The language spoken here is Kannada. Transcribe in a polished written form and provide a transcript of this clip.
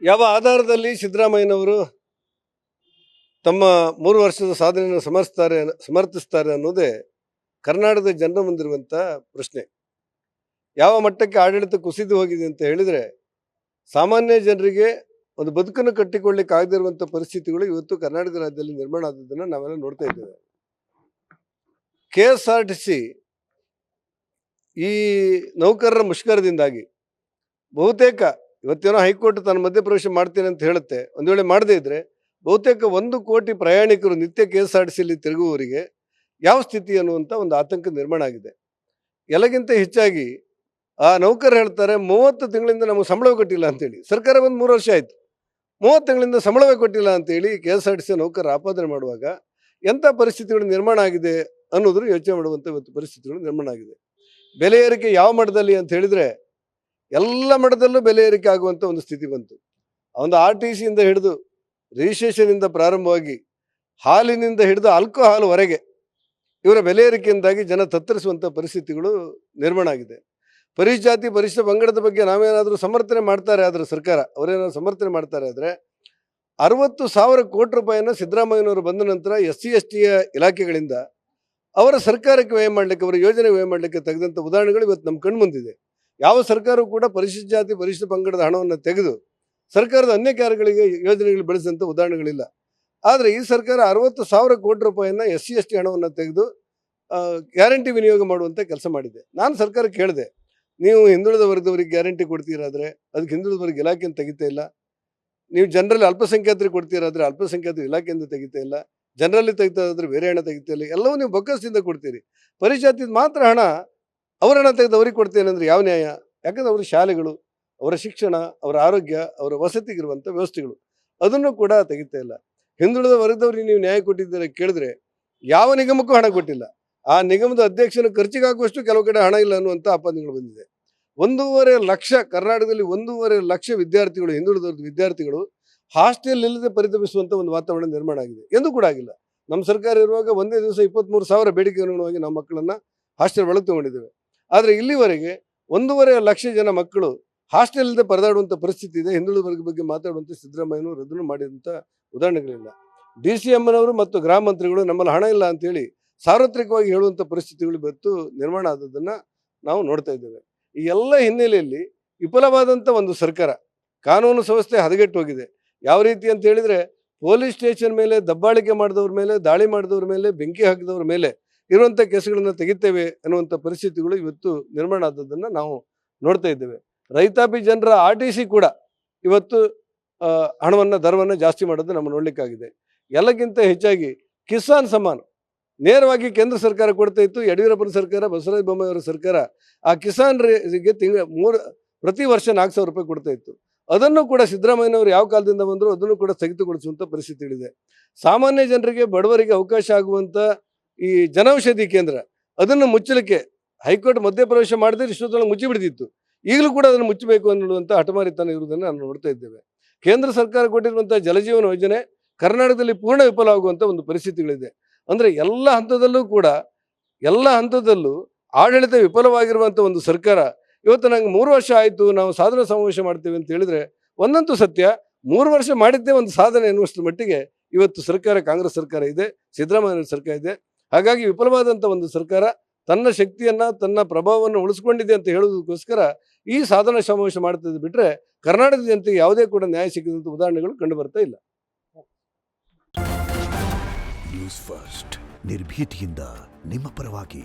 ಯಾವ ಆಧಾರದಲ್ಲಿ ಸಿದ್ದರಾಮಯ್ಯನವರು ತಮ್ಮ 3 ವರ್ಷದ ಸಾಧನೆಯನ್ನು ಸಮರ್ಥಿಸ್ತಾರೆ ಅನ್ನೋದೇ ಕರ್ನಾಟಕದ ಜನರ ಮುಂದಿರುವಂಥ ಪ್ರಶ್ನೆ. ಯಾವ ಮಟ್ಟಕ್ಕೆ ಆಡಳಿತ ಕುಸಿದು ಹೋಗಿದೆ ಅಂತ ಹೇಳಿದರೆ, ಸಾಮಾನ್ಯ ಜನರಿಗೆ ಒಂದು ಬದುಕನ್ನು ಕಟ್ಟಿಕೊಳ್ಳಿಕ್ಕೆ ಆಗದಿರುವಂಥ ಪರಿಸ್ಥಿತಿಗಳು ಇವತ್ತು ಕರ್ನಾಟಕ ರಾಜ್ಯದಲ್ಲಿ ನಿರ್ಮಾಣ ಆದದ್ದನ್ನು ನಾವೆಲ್ಲ ನೋಡ್ತಾ ಇದ್ದೇವೆ. KSRTC ಈ ನೌಕರರ ಮುಷ್ಕರದಿಂದಾಗಿ ಬಹುತೇಕ ಇವತ್ತೇನೋ ಹೈಕೋರ್ಟ್ ತನ್ನ ಮಧ್ಯಪ್ರವೇಶ ಮಾಡ್ತೇನೆ ಅಂತ ಹೇಳುತ್ತೆ, ಒಂದು ವೇಳೆ ಮಾಡದೇ ಇದ್ರೆ ಬಹುತೇಕ 1 ಕೋಟಿ ಪ್ರಯಾಣಿಕರು ನಿತ್ಯ KSRTCಯಲ್ಲಿ ತಿರುಗುವವರಿಗೆ ಯಾವ ಸ್ಥಿತಿ ಅನ್ನುವಂಥ ಒಂದು ಆತಂಕ ನಿರ್ಮಾಣ ಆಗಿದೆ. ಎಲ್ಲಕ್ಕಿಂತ ಹೆಚ್ಚಾಗಿ ಆ ನೌಕರರು ಹೇಳ್ತಾರೆ, 30 ತಿಂಗಳಿಂದ ನಮಗೆ ಸಂಬಳವೇ ಕೊಟ್ಟಿಲ್ಲ ಅಂತೇಳಿ. ಸರ್ಕಾರ ಬಂದು 3 ವರ್ಷ ಆಯಿತು, 30 ತಿಂಗಳಿಂದ ಸಂಬಳವೇ ಕೊಟ್ಟಿಲ್ಲ ಅಂತೇಳಿ KSRTC ನೌಕರರು ಆಪಾದನೆ ಮಾಡುವಾಗ ಎಂಥ ಪರಿಸ್ಥಿತಿಗಳು ನಿರ್ಮಾಣ ಆಗಿದೆ ಅನ್ನೋದ್ರ ಯೋಚನೆ ಮಾಡುವಂಥ ಇವತ್ತು ಪರಿಸ್ಥಿತಿಗಳು ನಿರ್ಮಾಣ ಆಗಿದೆ. ಬೆಲೆ ಏರಿಕೆ ಯಾವ ಮಟ್ಟದಲ್ಲಿ ಅಂತ ಹೇಳಿದರೆ, ಎಲ್ಲ ಮಟ್ಟದಲ್ಲೂ ಬೆಲೆ ಏರಿಕೆ ಆಗುವಂಥ ಒಂದು ಸ್ಥಿತಿ ಬಂತು. ಒಂದು RTCಯಿಂದ ಹಿಡಿದು ರಿಜಿಸ್ಟ್ರೇಷನಿಂದ ಪ್ರಾರಂಭವಾಗಿ ಹಾಲಿನಿಂದ ಹಿಡಿದು ಆಲ್ಕೋಹಾಲ್ವರೆಗೆ ಇವರ ಬೆಲೆ ಏರಿಕೆಯಿಂದಾಗಿ ಜನ ತತ್ತರಿಸುವಂಥ ಪರಿಸ್ಥಿತಿಗಳು ನಿರ್ಮಾಣ ಆಗಿದೆ. ಪರಿಜಾತಿ ಪರಿಶಿಷ್ಟ ಪಂಗಡದ ಬಗ್ಗೆ ನಾವೇನಾದರೂ ಸಮರ್ಥನೆ ಮಾಡ್ತಾರೆ ಆದರೆ ಸರ್ಕಾರ ಅವರೇನಾದ್ರು ಸಮರ್ಥನೆ ಮಾಡ್ತಾರೆ ಆದರೆ 60,000 ಕೋಟಿ ರೂಪಾಯಿಯನ್ನು ಸಿದ್ದರಾಮಯ್ಯನವರು ಬಂದ ನಂತರ SC/ST ಇಲಾಖೆಗಳಿಂದ ಅವರ ಸರ್ಕಾರಕ್ಕೆ ವ್ಯಯ ಮಾಡಲಿಕ್ಕೆ, ಅವರ ಯೋಜನೆ ವ್ಯಯ ಮಾಡಲಿಕ್ಕೆ ತೆಗೆದಂಥ ಉದಾಹರಣೆಗಳು ಇವತ್ತು ನಮ್ಮ ಕಣ್ಮುಂದಿದೆ. ಯಾವ ಸರ್ಕಾರವೂ ಕೂಡ ಪರಿಶಿಷ್ಟ ಜಾತಿ ಪರಿಶಿಷ್ಟ ಪಂಗಡದ ಹಣವನ್ನು ತೆಗೆದು ಸರ್ಕಾರದ ಅನ್ಯ ಕಾರ್ಯಗಳಿಗೆ ಯೋಜನೆಗಳು ಬೆಳೆಸಿದಂಥ ಉದಾಹರಣೆಗಳಿಲ್ಲ. ಆದರೆ ಈ ಸರ್ಕಾರ 60,000 ಕೋಟಿ ರೂಪಾಯಿಯನ್ನು SC/ST ಹಣವನ್ನು ತೆಗೆದು ಗ್ಯಾರಂಟಿ ವಿನಿಯೋಗ ಮಾಡುವಂಥ ಕೆಲಸ ಮಾಡಿದೆ. ನಾನು ಸರ್ಕಾರಕ್ಕೆ ಹೇಳಿದೆ, ನೀವು ಹಿಂದುಳಿದ ವರ್ಗದವರಿಗೆ ಗ್ಯಾರಂಟಿ ಕೊಡ್ತೀರಾದರೆ ಅದಕ್ಕೆ ಹಿಂದುಳಿದ ವರ್ಗ ಇಲಾಖೆಯನ್ನು ತೆಗಿತಾ ಇಲ್ಲ. ನೀವು ಜನರಲ್ಲಿ ಅಲ್ಪಸಂಖ್ಯಾತರಿಗೆ ಕೊಡ್ತೀರಾದರೆ ಅಲ್ಪಸಂಖ್ಯಾತರ ಇಲಾಖೆಯಿಂದ ತೆಗಿತಾ ಇಲ್ಲ. ಜನರಲ್ಲಿ ತೆಗಿತಾ ಇದ್ರೆ ಬೇರೆ ಹಣ ತೆಗಿತಾ ಇಲ್ಲ. ಎಲ್ಲವೂ ನೀವು ಬೊಕ್ಕಸದಿಂದ ಕೊಡ್ತೀರಿ. ಪರಿಜಾತಿದ ಮಾತ್ರ ಹಣ ಅವರ ಹಣ ತೆಗೆದು ಅವ್ರಿಗೆ ಕೊಡ್ತೇನೆ ಅಂದರೆ ಯಾವ ನ್ಯಾಯ? ಯಾಕಂದ್ರೆ ಅವ್ರ ಶಾಲೆಗಳು, ಅವರ ಶಿಕ್ಷಣ, ಅವರ ಆರೋಗ್ಯ, ಅವರ ವಸತಿಗಿರುವಂಥ ವ್ಯವಸ್ಥೆಗಳು ಅದನ್ನು ಕೂಡ ತೆಗಿತಾ ಇಲ್ಲ. ಹಿಂದುಳಿದ ವರ್ಗದವ್ರಿಗೆ ನೀವು ನ್ಯಾಯ ಕೊಟ್ಟಿದ್ದೀರ ಕೇಳಿದ್ರೆ ಯಾವ ನಿಗಮಕ್ಕೂ ಹಣ ಕೊಟ್ಟಿಲ್ಲ. ಆ ನಿಗಮದ ಅಧ್ಯಕ್ಷನ ಖರ್ಚಿಗೆ ಹಾಕುವಷ್ಟು ಕೆಲವು ಕಡೆ ಹಣ ಇಲ್ಲ ಅನ್ನುವಂಥ ಆಪಾದನೆಗಳು ಬಂದಿದೆ. 1.5 ಲಕ್ಷ ಕರ್ನಾಟಕದಲ್ಲಿ 1.5 ಲಕ್ಷ ವಿದ್ಯಾರ್ಥಿಗಳು, ಹಿಂದುಳಿದ ವಿದ್ಯಾರ್ಥಿಗಳು ಹಾಸ್ಟೆಲ್ ಇಲ್ಲದೆ ಪರಿತಪಿಸುವಂಥ ಒಂದು ವಾತಾವರಣ ನಿರ್ಮಾಣ ಆಗಿದೆ. ಎಂದೂ ಕೂಡ ಆಗಿಲ್ಲ. ನಮ್ಮ ಸರ್ಕಾರ ಇರುವಾಗ ಒಂದೇ ದಿವಸ 23,000 ಬೇಡಿಕೆ ಅನುಗುಣವಾಗಿ ನಮ್ಮ ಮಕ್ಕಳನ್ನು ಹಾಸ್ಟೆಲ್ ಒಳಗೆ ತಗೊಂಡಿದ್ದೇವೆ. ಆದರೆ ಇಲ್ಲಿವರೆಗೆ 1.5 ಲಕ್ಷ ಜನ ಮಕ್ಕಳು ಹಾಸ್ಟೆಲ್ ಇಲ್ಲದೆ ಪರದಾಡುವಂಥ ಪರಿಸ್ಥಿತಿ ಇದೆ. ಹಿಂದುಳಿದ ವರ್ಗದ ಬಗ್ಗೆ ಮಾತಾಡುವಂಥ ಸಿದ್ದರಾಮಯ್ಯನವರು ಅದನ್ನು ಮಾಡಿದಂಥ ಉದಾಹರಣೆಗಳಿಲ್ಲ. DCMನವರು ಮತ್ತು ಗೃಹ ಮಂತ್ರಿಗಳು ನಮ್ಮಲ್ಲಿ ಹಣ ಇಲ್ಲ ಅಂತೇಳಿ ಸಾರ್ವತ್ರಿಕವಾಗಿ ಹೇಳುವಂಥ ಪರಿಸ್ಥಿತಿಗಳು ಇವತ್ತು ನಿರ್ಮಾಣ ಆದದ್ದನ್ನು ನಾವು ನೋಡ್ತಾ ಇದ್ದೇವೆ. ಈ ಎಲ್ಲ ಹಿನ್ನೆಲೆಯಲ್ಲಿ ವಿಫಲವಾದಂಥ ಒಂದು ಸರ್ಕಾರ, ಕಾನೂನು ವ್ಯವಸ್ಥೆ ಹದಗೆಟ್ಟು ಹೋಗಿದೆ. ಯಾವ ರೀತಿ ಅಂತ ಹೇಳಿದರೆ, ಪೊಲೀಸ್ ಸ್ಟೇಷನ್ ಮೇಲೆ ದಬ್ಬಾಳಿಕೆ ಮಾಡಿದವ್ರ ಮೇಲೆ, ದಾಳಿ ಮಾಡಿದವ್ರ ಮೇಲೆ, ಬೆಂಕಿ ಹಾಕಿದವ್ರ ಮೇಲೆ ಇರುವಂಥ ಕೇಸುಗಳನ್ನು ತೆಗಿತೇವೆ ಅನ್ನುವಂಥ ಪರಿಸ್ಥಿತಿಗಳು ಇವತ್ತು ನಿರ್ಮಾಣ ಆದದ್ದನ್ನು ನಾವು ನೋಡ್ತಾ ಇದ್ದೇವೆ. ರೈತಾಪಿ ಜನರ RTC ಕೂಡ ಇವತ್ತು ಹಣವನ್ನು ದರವನ್ನು ಜಾಸ್ತಿ ಮಾಡೋದು ನಮ್ಮ ನೋಡಲಿಕ್ಕಾಗಿದೆ. ಎಲ್ಲಕ್ಕಿಂತ ಹೆಚ್ಚಾಗಿ ಕಿಸಾನ್ ಸಮ್ಮಾನ್ ನೇರವಾಗಿ ಕೇಂದ್ರ ಸರ್ಕಾರ ಕೊಡ್ತಾ ಇತ್ತು. ಯಡಿಯೂರಪ್ಪನ ಸರ್ಕಾರ, ಬಸವರಾಜ ಬೊಮ್ಮಾಯಿ ಅವರ ಸರ್ಕಾರ ಆ ಕಿಸಾನ್ರಿಗೆ ಪ್ರತಿ ವರ್ಷ 4,000 ರೂಪಾಯಿ ಕೊಡ್ತಾ ಇತ್ತು. ಅದನ್ನು ಕೂಡ ಸಿದ್ದರಾಮಯ್ಯನವರು ಯಾವ ಕಾಲದಿಂದ ಬಂದರೂ ಅದನ್ನು ಕೂಡ ಸ್ಥಗಿತಗೊಳಿಸುವಂಥ ಪರಿಸ್ಥಿತಿಗಳಿದೆ. ಸಾಮಾನ್ಯ ಜನರಿಗೆ, ಬಡವರಿಗೆ ಅವಕಾಶ ಆಗುವಂಥ ಈ ಜನೌಷಧಿ ಕೇಂದ್ರ ಅದನ್ನು ಮುಚ್ಚಲಿಕ್ಕೆ ಹೈಕೋರ್ಟ್ ಮಧ್ಯಪ್ರವೇಶ ಮಾಡದೆ ಇಷ್ಟೊತ್ತೊಳಗೆ ಮುಚ್ಚಿಬಿಡ್ತಿತ್ತು. ಈಗಲೂ ಕೂಡ ಅದನ್ನು ಮುಚ್ಚಬೇಕು ಅನ್ನುವಂಥ ಹಠಮಾರಿತನ ಇರುವುದನ್ನು ನಾವು ನೋಡ್ತಾ ಇದ್ದೇವೆ. ಕೇಂದ್ರ ಸರ್ಕಾರ ಕೊಟ್ಟಿರುವಂಥ ಜಲಜೀವನ ಯೋಜನೆ ಕರ್ನಾಟಕದಲ್ಲಿ ಪೂರ್ಣ ವಿಫಲವಾಗುವಂಥ ಒಂದು ಪರಿಸ್ಥಿತಿಗಳಿದೆ. ಅಂದರೆ ಎಲ್ಲ ಹಂತದಲ್ಲೂ ಆಡಳಿತ ವಿಫಲವಾಗಿರುವಂಥ ಒಂದು ಸರ್ಕಾರ ಇವತ್ತು ನಂಗೆ 3 ವರ್ಷ ಆಯಿತು ನಾವು ಸಾಧನಾ ಸಮಾವೇಶ ಮಾಡ್ತೇವೆ ಅಂತ ಹೇಳಿದರೆ ಒಂದಂತೂ ಸತ್ಯ, 3 ವರ್ಷ ಮಾಡಿದ್ದೇ ಒಂದು ಸಾಧನೆ ಎನ್ನುವಷ್ಟರ ಮಟ್ಟಿಗೆ ಇವತ್ತು ಸರ್ಕಾರ, ಕಾಂಗ್ರೆಸ್ ಸರ್ಕಾರ ಇದೆ, ಸಿದ್ದರಾಮಯ್ಯ ಸರ್ಕಾರ ಇದೆ. ಹಾಗಾಗಿ ವಿಫಲವಾದಂಥ ಒಂದು ಸರ್ಕಾರ ತನ್ನ ಶಕ್ತಿಯನ್ನು, ತನ್ನ ಪ್ರಭಾವವನ್ನು ಉಳಿಸ್ಕೊಂಡಿದೆ ಅಂತ ಹೇಳೋದಕ್ಕೋಸ್ಕರ ಈ ಸಾಧನಾ ಸಮಾವೇಶ ಮಾಡ್ತಿದ್ದು ಬಿಟ್ಟರೆ ಕರ್ನಾಟಕದ ಜನತೆಗೆ ಯಾವುದೇ ಕೂಡ ನ್ಯಾಯ ಸಿಕ್ಕಿದಂಥ ಉದಾಹರಣೆಗಳು ಕಂಡು ಬರ್ತಾ ಇಲ್ಲ. ನ್ಯೂಸ್ ಫಸ್ಟ್, ನಿರ್ಭೀತಿಯಿಂದ ನಿಮ್ಮ ಪರವಾಗಿ.